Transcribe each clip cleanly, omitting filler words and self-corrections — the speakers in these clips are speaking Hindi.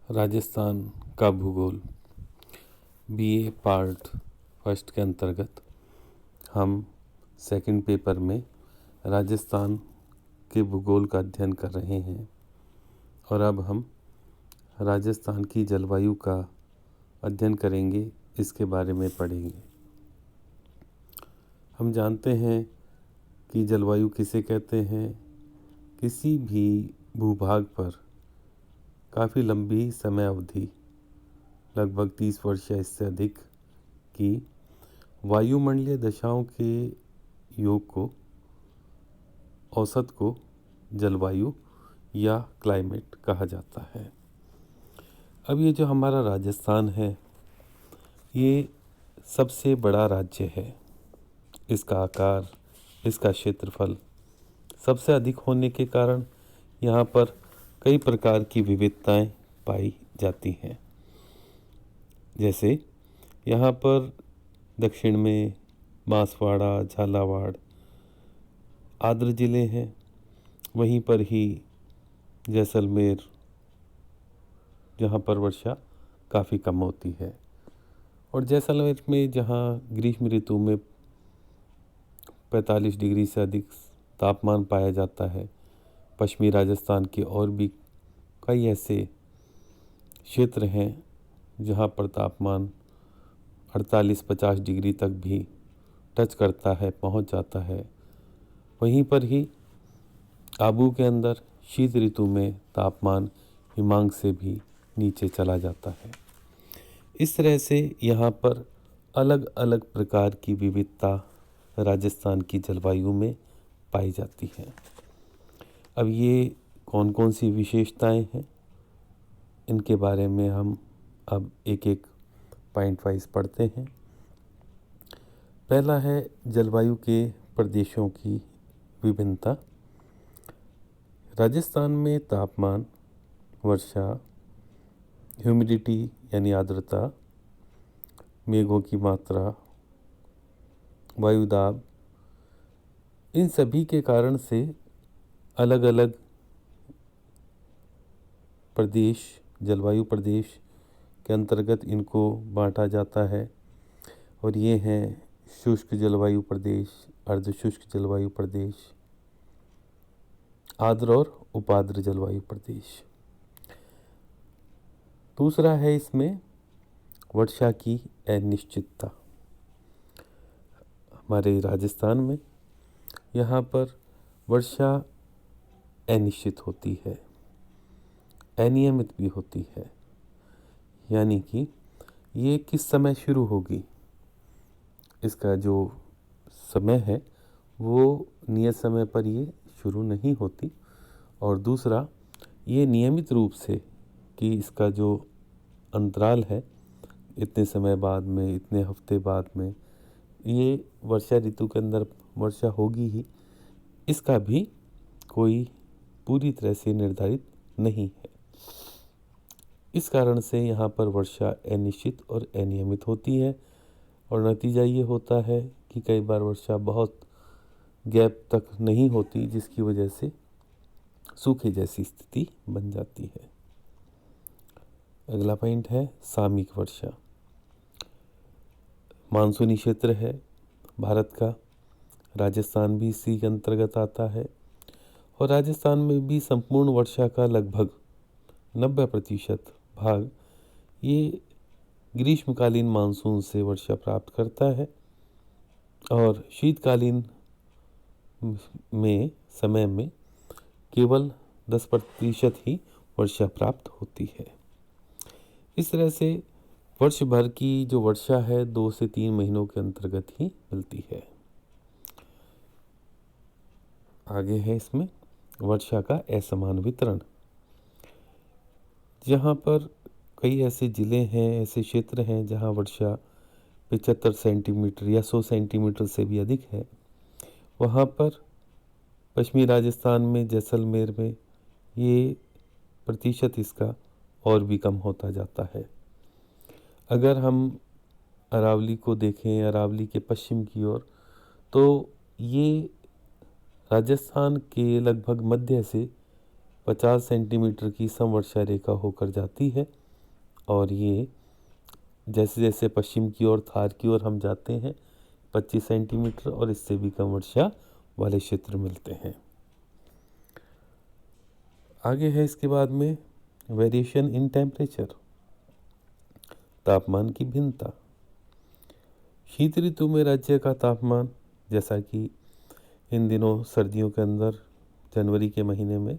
राजस्थान का भूगोल बीए पार्ट फर्स्ट के अंतर्गत हम सेकंड पेपर में राजस्थान के भूगोल का अध्ययन कर रहे हैं और अब हम राजस्थान की जलवायु का अध्ययन करेंगे, इसके बारे में पढ़ेंगे। हम जानते हैं कि जलवायु किसे कहते हैं। किसी भी भूभाग पर काफ़ी लंबी समय अवधि, लगभग 30 वर्ष या इससे अधिक की वायुमंडलीय दशाओं के योग को, औसत को जलवायु या क्लाइमेट कहा जाता है। अब ये जो हमारा राजस्थान है, ये सबसे बड़ा राज्य है। इसका आकार, इसका क्षेत्रफल सबसे अधिक होने के कारण यहाँ पर कई प्रकार की विविधताएं पाई जाती हैं। जैसे यहाँ पर दक्षिण में बांसवाड़ा, झालावाड़ आदि ज़िले हैं। वहीं पर ही जैसलमेर, जहाँ पर वर्षा काफ़ी कम होती है। और जैसलमेर में जहाँ ग्रीष्म ऋतु में 45 डिग्री से अधिक तापमान पाया जाता है। पश्चिमी राजस्थान के और भी कई ऐसे क्षेत्र हैं जहाँ पर तापमान 48-50 डिग्री तक भी टच करता है, पहुँच जाता है। वहीं पर ही आबू के अंदर शीत ऋतु में तापमान हिमांक से भी नीचे चला जाता है। इस तरह से यहाँ पर अलग अलग प्रकार की विविधता राजस्थान की जलवायु में पाई जाती है। अब ये कौन कौन सी विशेषताएं हैं, इनके बारे में हम अब एक एक पॉइंट वाइज पढ़ते हैं। पहला है जलवायु के प्रदेशों की विभिन्नता। राजस्थान में तापमान, वर्षा, ह्यूमिडिटी यानी आर्द्रता, मेघों की मात्रा, वायुदाब, इन सभी के कारण से अलग अलग प्रदेश, जलवायु प्रदेश के अंतर्गत इनको बांटा जाता है। और ये हैं शुष्क जलवायु प्रदेश, अर्धशुष्क जलवायु प्रदेश, आर्द्र और उपाद्र जलवायु प्रदेश। दूसरा है इसमें वर्षा की अनिश्चितता। हमारे राजस्थान में यहाँ पर वर्षा अनिश्चित होती है, अनियमित भी होती है। यानी कि ये किस समय शुरू होगी, इसका जो समय है वो नियत समय पर ये शुरू नहीं होती। और दूसरा, ये नियमित रूप से कि इसका जो अंतराल है, इतने समय बाद में, इतने हफ्ते बाद में ये वर्षा ऋतु के अंदर वर्षा होगी ही, इसका भी कोई पूरी तरह से निर्धारित नहीं है। इस कारण से यहाँ पर वर्षा अनिश्चित और अनियमित होती है। और नतीजा ये होता है कि कई बार वर्षा बहुत गैप तक नहीं होती, जिसकी वजह से सूखे जैसी स्थिति बन जाती है। अगला पॉइंट है सामयिक वर्षा। मानसूनी क्षेत्र है भारत का, राजस्थान भी इसी के अंतर्गत आता है। और राजस्थान में भी संपूर्ण वर्षा का लगभग 90% भाग ये ग्रीष्मकालीन मानसून से वर्षा प्राप्त करता है। और शीतकालीन में समय में केवल 10% ही वर्षा प्राप्त होती है। इस तरह से वर्ष भर की जो वर्षा है 2 से 3 महीनों के अंतर्गत ही मिलती है। आगे है इसमें वर्षा का असमान वितरण। जहाँ पर कई ऐसे ज़िले हैं, ऐसे क्षेत्र हैं जहाँ वर्षा 75 सेंटीमीटर या 100 सेंटीमीटर से भी अधिक है। वहाँ पर पश्चिमी राजस्थान में, जैसलमेर में ये प्रतिशत इसका और भी कम होता जाता है। अगर हम अरावली को देखें, अरावली के पश्चिम की ओर, तो ये राजस्थान के लगभग मध्य से 50 सेंटीमीटर की समवर्षा रेखा होकर जाती है और ये जैसे जैसे पश्चिम की ओर थार की ओर हम जाते हैं 25 सेंटीमीटर और इससे भी कम वर्षा वाले क्षेत्र मिलते हैं। आगे है इसके बाद में वेरिएशन इन टेम्परेचर, तापमान की भिन्नता। शीत ऋतु में राज्य का तापमान, जैसा कि इन दिनों सर्दियों के अंदर जनवरी के महीने में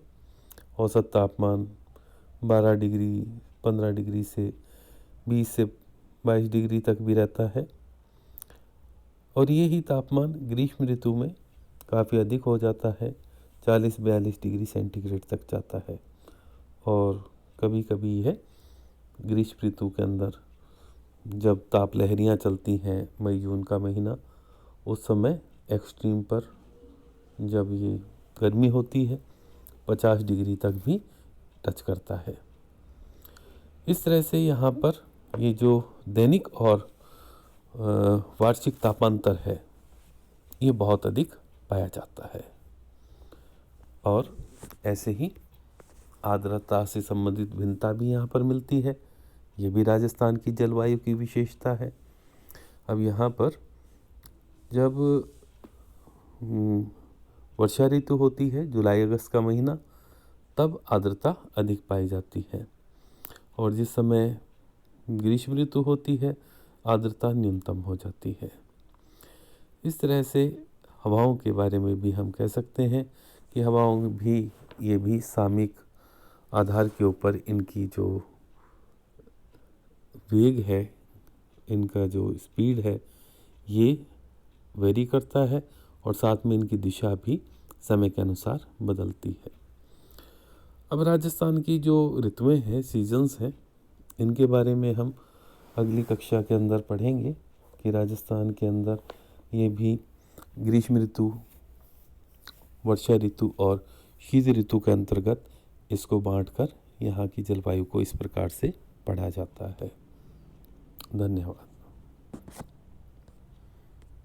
औसत तापमान 12 डिग्री 15 डिग्री से 20 से 22 डिग्री तक भी रहता है और ये ही तापमान ग्रीष्म ऋतु में काफ़ी अधिक हो जाता है, 40-42 डिग्री सेंटीग्रेड तक जाता है। और कभी कभी यह ग्रीष्म ऋतु के अंदर जब ताप लहरियाँ चलती हैं, मई जून का महीना, उस समय एक्सट्रीम पर जब ये गर्मी होती है 50 डिग्री तक भी टच करता है। इस तरह से यहाँ पर ये जो दैनिक और वार्षिक तापांतर है ये बहुत अधिक पाया जाता है। और ऐसे ही आर्द्रता से संबंधित भिन्नता भी यहाँ पर मिलती है। ये भी राजस्थान की जलवायु की विशेषता है। अब यहाँ पर जब वर्षा ऋतु होती है, जुलाई अगस्त का महीना, तब आर्द्रता अधिक पाई जाती है और जिस समय ग्रीष्म ऋतु होती है आर्द्रता न्यूनतम हो जाती है। इस तरह से हवाओं के बारे में भी हम कह सकते हैं कि हवाओं में भी ये भी सामयिक आधार के ऊपर इनकी जो वेग है, इनका जो स्पीड है, ये वेरी करता है और साथ में इनकी दिशा भी समय के अनुसार बदलती है। अब राजस्थान की जो ऋतुएं हैं, सीजन्स हैं, इनके बारे में हम अगली कक्षा के अंदर पढ़ेंगे कि राजस्थान के अंदर ये भी ग्रीष्म ऋतु, वर्षा ऋतु और शीत ऋतु के अंतर्गत इसको बांटकर यहाँ की जलवायु को इस प्रकार से पढ़ा जाता है। धन्यवाद।